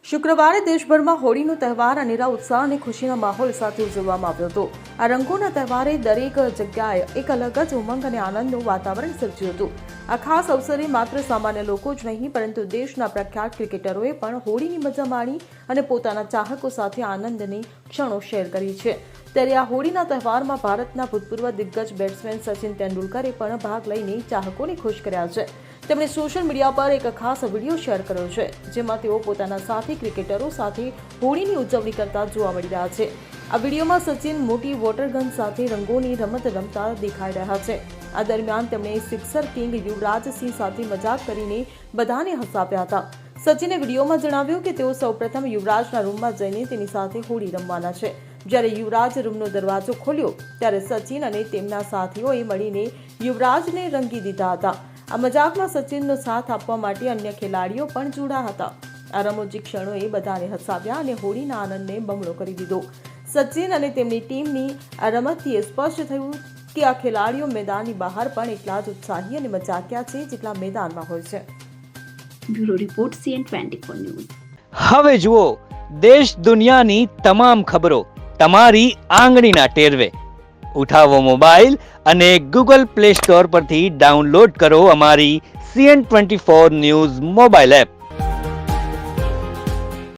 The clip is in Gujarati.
શુક્રવારે દેશભરમાં હોળીનો તહેવાર અનેરા ઉત્સાહ અને ખુશીના માહોલ સાથે ઉજવવામાં આવ્યો હતો। આ રંગોના તહેવારે દરેક જગ્યાએ એક અલગ જ ઉમંગ અને આનંદનું વાતાવરણ સર્જ્યું હતું। આ ખાસ અવસરે માત્ર સામાન્ય લોકો જ નહીં પરંતુ દેશના પ્રખ્યાત ક્રિકેટરોએ પણ હોળીની મજા માણી અને પોતાના ચાહકો સાથે આનંદની ક્ષણો શેર કરી છે। ત્યારે આ હોળીના તહેવારમાં ભારતના ભૂતપૂર્વ દિગ્ગજ બેટ્સમેન સચિન તેંડુલકરે પણ ભાગ લઈને ચાહકોને ખુશ કર્યા છે। તેમણે સોશિયલ મીડિયા પર એક ખાસ વિડીયો શેર કર્યો છે જેમાં તેઓ પોતાના સાથી ક્રિકેટરો સાથે હોળીની ઉજવણી કરતા જોવા મળી રહ્યા છે। આ વિડીયોમાં સચિન મોટી વોટર ગન સાથે રંગોની રમત રમતા દેખાઈ રહ્યા છે। આ દરમિયાન તેમણે સિક્સર કિંગ યુવરાજસિંહ સાથે મજાક કરીને બધાને હસાવ્યા હતા। સચિને વિડીયોમાં જણાવ્યું કે તેઓ સૌપ્રથમ યુવરાજના રૂમમાં જઈને તેની સાથે હોળી રમવાના છે। જ્યારે યુવરાજ રૂમનો દરવાજો ખોલ્યો ત્યારે સચિન અને તેમના સાથીઓએ મળીને યુવરાજને રંગી દીધા હતા। આ મજાકમાં સચિનનો સાથ આપવા માટે અન્ય ખેલાડીઓ પણ જોડાયા હતા। આ રમૂજી ક્ષણોએ બધાને હસાવ્યા અને હોળીના આનંદને બમણો કરી દીધો। સચિન અને તેમની ટીમની આ રમતથી સ્પષ્ટ થયું કે આ ખેલાડીઓ મેદાનની બહાર પણ એટલા જ ઉત્સાહી અને મજાકિયા છે જેટલા મેદાનમાં હોય છે। Bureau report CN24 news. હવે જુઓ દેશ દુનિયાની તમામ ખબરો તમારી આંગળીના ટેરવે। ઉઠાવો મોબાઈલ અને ગૂગલ પ્લે સ્ટોર પરથી ડાઉનલોડ કરો અમારી CN24 ન્યૂઝ મોબાઈલ એપ।